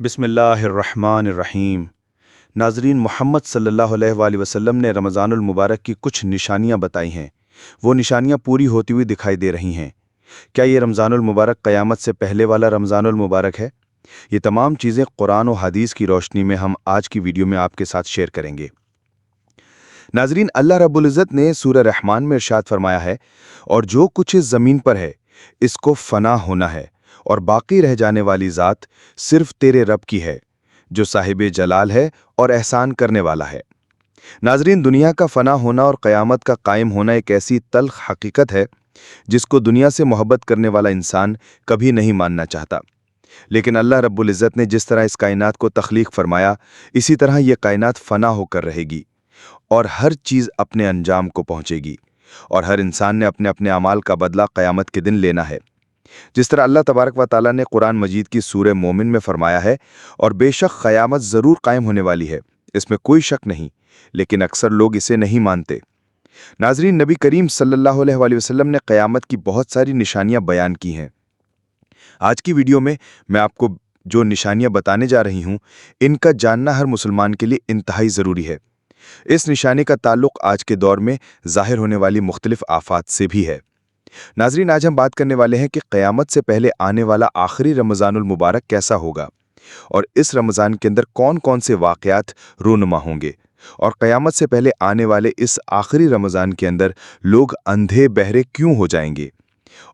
बिस्मिल्लाहिर्रहमानिर्रहीम। नाज़रीन, मोहम्मद सल्लल्लाहु अलैहि वसल्लम ने रमज़ानुल मुबारक की कुछ निशानियां बताई हैं। वो निशानियां पूरी होती हुई दिखाई दे रही हैं। क्या ये रमज़ानुल मुबारक क़यामत से पहले वाला रमज़ानुल मुबारक है? ये तमाम चीज़ें कुरान और हदीस की रोशनी में हम आज की वीडियो में आपके साथ शेयर करेंगे। नाज़रीन, अल्लाह रब्बुल इज़्ज़त ने सूरह रहमान में इरशाद फरमाया है, और जो कुछ इस ज़मीन पर है इसको फ़ना होना है, और बाकी रह जाने वाली ज़ात सिर्फ तेरे रब की है, जो साहिब जलाल है और एहसान करने वाला है। नाज़रीन, दुनिया का फ़ना होना और क़यामत का कायम होना एक ऐसी तल्ख़ हकीकत है जिसको दुनिया से मोहब्बत करने वाला इंसान कभी नहीं मानना चाहता। लेकिन अल्लाह रब्बुल इज़्ज़त ने जिस तरह इस कायनात को तख्लीक फरमाया, इसी तरह यह कायनात फ़ना होकर रहेगी और हर चीज़ अपने अंजाम को पहुँचेगी, और हर इंसान ने अपने अपने अमाल का बदला क़यामत के दिन लेना है। जिस तरह अल्लाह तबारक व तआला ने कुरान मजीद की सूरह मोमिन में फरमाया है, और बेशक क़यामत ज़रूर कायम होने वाली है, इसमें कोई शक नहीं, लेकिन अक्सर लोग इसे नहीं मानते। नाज़रीन, नबी करीम सल्लल्लाहु अलैहि वसल्लम ने क़यामत की बहुत सारी निशानियां बयान की हैं। आज की वीडियो में मैं आपको जो निशानियां बताने जा रही हूं, इनका जानना हर मुसलमान के लिए इंतहाई ज़रूरी है। इस निशानी का ताल्लुक आज के दौर में ज़ाहिर होने वाली मुख्तलिफ आफात से भी है। नाज़रीन, आज हम बात करने वाले हैं कि क़यामत से पहले आने वाला आखिरी रमज़ानुल मुबारक कैसा होगा, और इस रमज़ान के अंदर कौन कौन से वाक़यात रूनुमा होंगे, और क़यामत से पहले आने वाले इस आखिरी रमज़ान के अंदर लोग अंधे बहरे क्यों हो जाएंगे,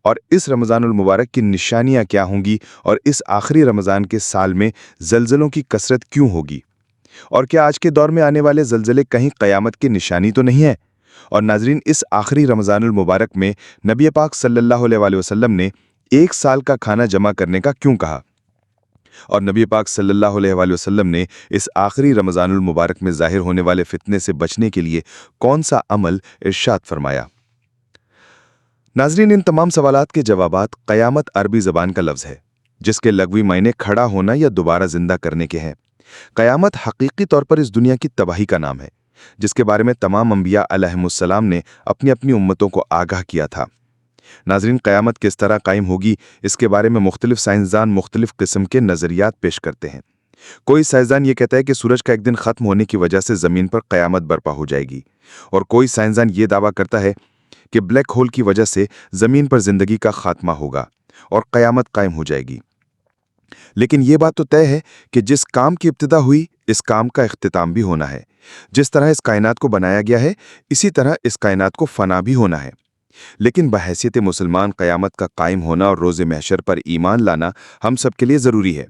और इस रमज़ानुल मुबारक की निशानियां क्या होंगी, और इस आखिरी रमज़ान के साल में ज़लज़लों की कसरत क्यों होगी, और क्या आज के दौर में आने वाले ज़लज़ले कहीं क़यामत की निशानी तो नहीं है। और नाज़रीन, इस आखिरी रमज़ानुल मुबारक में नबी पाक सल्लल्लाहु अलैहि वसल्लम ने एक साल का खाना जमा करने का क्यों कहा, और नबी पाक सल्लल्लाहु अलैहि वसल्लम ने इस आखिरी रमज़ानुल मुबारक में ज़ाहिर होने वाले फितने से बचने के लिए कौन सा अमल इरशाद फरमाया। नाज़रीन, इन तमाम सवालात के जवाबात क़यामत अरबी ज़बान का लफ्ज़ है, जिसके लगवी मायने खड़ा होना या दोबारा जिंदा करने के हैं। क़यामत हकीकी तौर पर इस दुनिया की तबाही का नाम है, जिसके बारे में तमाम अंबिया अलैहिमुस्सलाम ने अपनी अपनी उम्मतों को आगाह किया था। नाज़रीन, क़यामत किस तरह कायम होगी, इसके बारे में मुख्तलिफ साइंसदान मुख्तलिफ किस्म के नज़रियात पेश करते हैं। कोई साइंसदान ये कहता है कि सूरज का एक दिन ख़त्म होने की वजह से ज़मीन पर क़यामत बर्पा हो जाएगी, और कोई साइंसदान ये दावा करता है कि ब्लैक होल की वजह से ज़मीन पर ज़िंदगी का खात्मा होगा और क़यामत कायम हो जाएगी। लेकिन ये बात तो तय है कि जिस काम की इब्तिदा हुई, इस काम का इख्तिताम भी होना है। जिस तरह इस कायनात को बनाया गया है, इसी तरह इस कायनात को फना भी होना है। लेकिन बहैसियत मुसलमान क़यामत का कायम होना और रोज़े महशर पर ईमान लाना हम सब के लिए ज़रूरी है।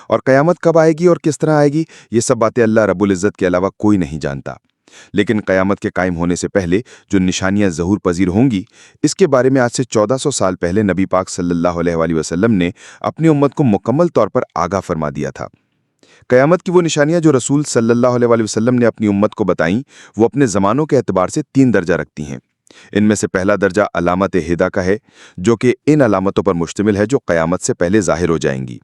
और क़यामत कब आएगी और किस तरह आएगी, ये सब बातें अल्लाह रब्बुल इज़्ज़त के अलावा कोई नहीं जानता। लेकिन क़यामत के कायम होने से पहले जो निशानियां ज़हूर पजीर होंगी, इसके बारे में आज से 1400 साल पहले नबी पाक सल्लल्लाहु अलैहि वसल्लम ने अपनी उम्मत को मुकम्मल तौर पर आगाह फरमा दिया था। क़यामत की वो निशानियां जो रसूल सल्लल्लाहु अलैहि वसल्लम ने अपनी उम्मत को बताईं, वो अपने ज़मानों के एतबार से 3 दर्जा रखती हैं। इनमें से पहला दर्जा अलामत हिदा का है, जो कि इन अलामतों पर मुश्तमिल है जो क़यामत से पहले ज़ाहिर हो जाएंगी।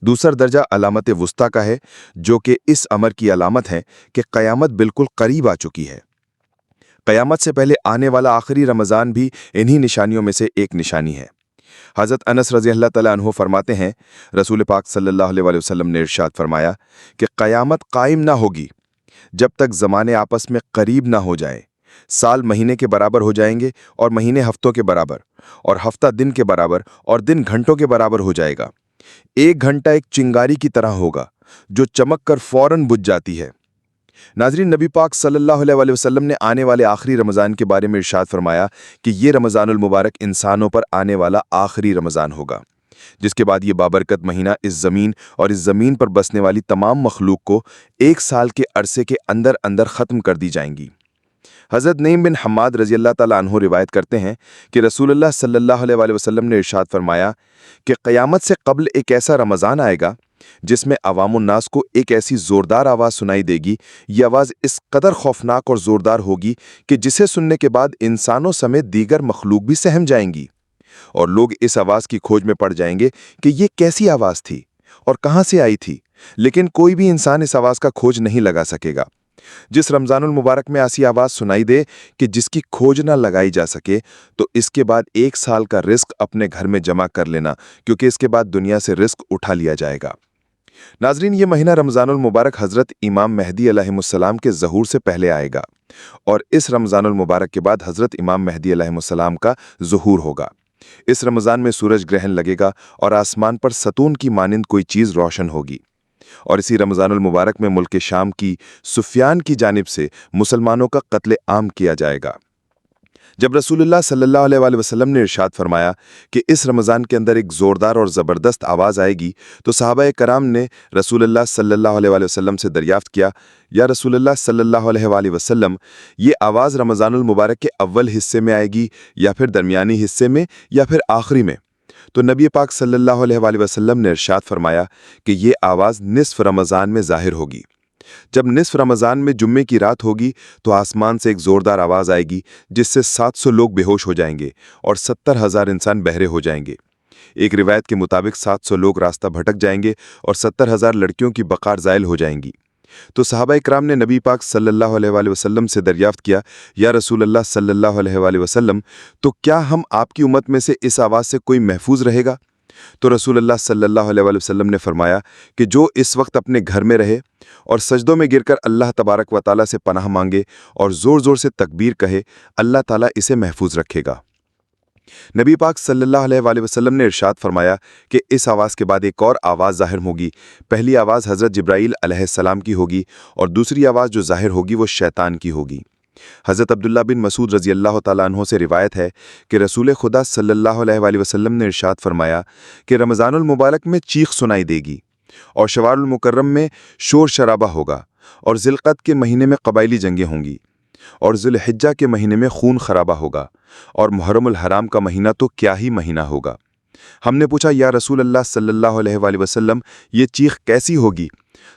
दूसरा दर्जा अलामत वुस्ता का है, जो कि इस अमर की अलामत है कि क़यामत बिल्कुल करीब आ चुकी है। क़यामत से पहले आने वाला आखिरी रमज़ान भी इन्हीं निशानियों में से एक निशानी है। हज़रत अनस रज़ियल्लाहु तआला अन्हु फरमाते हैं, रसूल पाक सल्लल्लाहु अलैहि वसल्लम ने इरशाद फरमाया कि क़यामत कायम ना होगी जब तक ज़माने आपस में करीब ना हो जाए। साल महीने के बराबर हो जाएंगे, और महीने हफ्तों के बराबर, और हफ्ता दिन के बराबर, और दिन घंटों के बराबर हो जाएगा। एक घंटा एक चिंगारी की तरह होगा जो चमक कर फौरन बुझ जाती है। नाज़रीन, नबी पाक सल्लल्लाहु अलैहि वसल्लम ने आने वाले आखिरी रमज़ान के बारे में इरशाद फरमाया कि ये रमज़ानुल मुबारक इंसानों पर आने वाला आखिरी रमज़ान होगा, जिसके बाद ये बाबरकत महीना इस ज़मीन और इस ज़मीन पर बसने वाली तमाम मखलूक को 1 साल के अरसे के अंदर अंदर ख़त्म कर दी जाएंगी। हज़रत नईम बिन हम्माद रज़ियल्लाहु तआला अन्हु रिवायत करते हैं कि रसूलुल्लाह सल्लल्लाहु अलैहि वसल्लम ने इरशाद फरमाया कि क़यामत से क़ब्ल एक ऐसा रमज़ान आएगा जिसमें अवामुन्नास को एक ऐसी ज़ोरदार आवाज़ सुनाई देगी। ये आवाज़ इस कदर खौफनाक और ज़ोरदार होगी कि जिसे सुनने के बाद इंसानों समेत दीगर मखलूक भी सहम जाएंगी, और लोग इस आवाज़ की खोज में पड़ जाएंगे कि ये कैसी आवाज़ थी और कहाँ से आई थी। लेकिन कोई भी इंसान इस आवाज़ का खोज नहीं लगा सकेगा। जिस रमज़ानुल मुबारक में ऐसी आवाज़ सुनाई दे कि जिसकी खोज ना लगाई जा सके, तो इसके बाद 1 साल का रिस्क अपने घर में जमा कर लेना, क्योंकि इसके बाद दुनिया से रिस्क उठा लिया जाएगा। नाजरीन, ये महीना रमज़ानुल मुबारक हज़रत इमाम मेहदी अलैहिस्सलाम के ज़हूर से पहले आएगा और इस रमज़ानुल मुबारक के बाद हज़रत इमाम मेहदी अलैहिस्सलाम का ज़हूर होगा। इस रमज़ान में सूरज ग्रहण लगेगा और आसमान पर सतून की मानिंद कोई चीज़ रोशन होगी। और इसी रमज़ानुल मुबारक में मुल्क शाम की सुफियान की जानिब से मुसलमानों का कत्ले आम किया जाएगा। जब रसूलुल्लाह सल्लल्लाहु अलैहि वसल्लम ने इरशाद फरमाया कि इस रमज़ान के अंदर एक ज़ोरदार और ज़बरदस्त आवाज़ आएगी, तो सहाबाए कराम ने रसूलुल्लाह सल्लल्लाहु अलैहि वसल्लम से दरियाफ़्त किया, या रसूलुल्लाह सल्लल्लाहु अलैहि वसल्लम, ये आवाज़ रमज़ानुल मुबारक के अव्वल हिस्से में आएगी या फिर दरमियानी हिस्से में या फिर आखिरी में? तो नबी पाक सल्लल्लाहु अलैहि वसल्लम ने इरशाद फरमाया कि ये आवाज़ निस्फ़ रमज़ान में ज़ाहिर होगी। जब निस्फ़ रमज़ान में जुम्मे की रात होगी तो आसमान से एक ज़ोरदार आवाज़ आएगी जिससे 700 लोग बेहोश हो जाएंगे और 70,000 इंसान बहरे हो जाएंगे। एक रिवायत के मुताबिक 700 लोग रास्ता भटक जाएंगे और 70,000 लड़कियों की बकार ज़ायल हो जाएंगी। तो सहाबा इकराम ने नबी पाक सल्लल्लाहु अलैहि वसल्लम से दरियाफ़्त किया, या रसूलल्लाह सल्लल्लाहु अलैहि वसल्लम, तो क्या हम आपकी उम्मत में से इस आवाज़ से कोई महफूज रहेगा? तो रसूलुल्लाह सल्लल्लाहु अलैहि वसल्लम ने फरमाया कि जो इस वक्त अपने घर में रहे और सजदों में गिरकर अल्लाह तबारक व तआला से पनाह मांगे और ज़ोर ज़ोर से तकबीर कहे, अल्लाह ताला इसे महफूज रखेगा। नबी पाक सल्लल्लाहु अलैहि वसल्लम ने इरशाद फरमाया कि इस आवाज़ के बाद एक और आवाज़ ज़ाहिर होगी। पहली आवाज़ हज़रत जिब्राईल अलैहिस्सलाम की होगी और दूसरी आवाज़ जो ज़ाहिर होगी वो शैतान की होगी। हज़रत अब्दुल्ला बिन मसूद रज़ी अल्लाह तआला अन्हो से रिवायत है कि रसूल खुदा सल्लल्लाहु अलैहि वसल्लम ने इरशाद फरमाया कि रमज़ानुल मुबारक में चीख सुनाई देगी और शवारुल मुकर्रम में शोर शराबा होगा और ज़िलक़द के महीने में क़बाइली जंगें होंगी और ज़ुल्हिज्जा के महीने में खून खराबा होगा और मुहर्रमुल हराम का महीना तो क्या ही महीना होगा। हमने पूछा, या रसूल अल्लाह सल्लल्लाहु अलैहि वसल्लम, ये चीख कैसी होगी?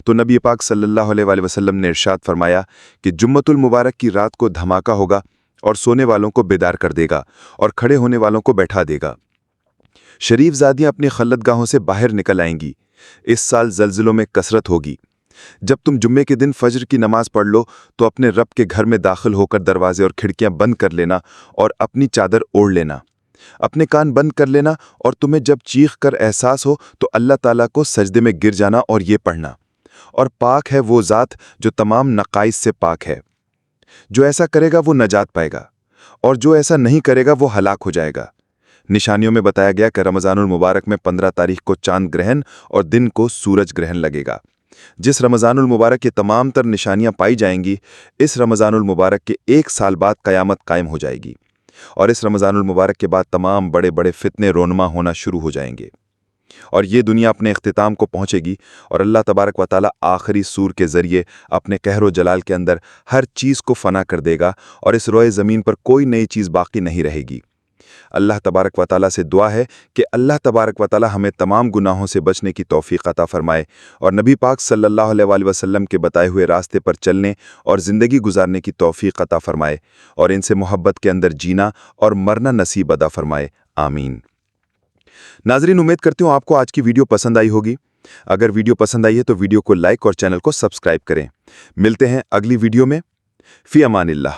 तो नबी पाक सल्लल्लाहु अलैहि वसल्लम ने इरशाद फरमाया कि जुम्मतुल मुबारक की रात को धमाका होगा और सोने वालों को बेदार कर देगा और खड़े होने वालों को बैठा देगा। शरीफ ज़ादियाँ अपनी खल्लतगाहों से बाहर निकल आएंगी। इस साल ज़लज़लों में कसरत होगी। जब तुम जुम्मे के दिन फज्र की नमाज पढ़ लो तो अपने रब के घर में दाखिल होकर दरवाजे और खिड़कियां बंद कर लेना और अपनी चादर ओढ़ लेना। अपने कान बंद कर लेना और तुम्हें जब चीख कर एहसास हो तो अल्लाह ताला को सजदे में गिर जाना और ये पढ़ना, और पाक है वो ज़ात जो तमाम नक़ाइस से पाक है। जो ऐसा करेगा वो नजात पाएगा और जो ऐसा नहीं करेगा वो हलाक हो जाएगा। निशानियों में बताया गया कि रमज़ानुल मुबारक में 15 तारीख को चांद ग्रहण और दिन को सूरज ग्रहण लगेगा। जिस रमज़ानुल मुबारक की तमाम तर निशानियां पाई जाएंगी, इस रमज़ानुल मुबारक के 1 साल बाद क़यामत कायम हो जाएगी और इस रमज़ानुल मुबारक के बाद तमाम बड़े बड़े फितने रोनमा होना शुरू हो जाएंगे और ये दुनिया अपने इख्तिताम को पहुंचेगी और अल्लाह तबारक व तआला आखिरी सूर के ज़रिए अपने कहरो जलाल के अंदर हर चीज़ को फ़ना कर देगा और इस रोए ज़मीन पर कोई नई चीज़ बाकी नहीं रहेगी। अल्लाह तबारक व तआला से दुआ है कि अल्लाह तबारक व तआला हमें तमाम गुनाहों से बचने की तौफ़ीक़ अता फ़रमाए और नबी पाक सल्लल्लाहु अलैहि वसल्लम के बताए हुए रास्ते पर चलने और ज़िंदगी गुजारने की तौफ़ीक़ अता फ़रमाए और इनसे मोहब्बत के अंदर जीना और मरना नसीब अता फ़रमाए। आमीन। नाज़रीन, उम्मीद करती हूँ आपको आज की वीडियो पसंद आई होगी। अगर वीडियो पसंद आई है तो वीडियो को लाइक और चैनल को सब्सक्राइब करें। मिलते हैं अगली वीडियो में। फ़ी अमानिल्लाह।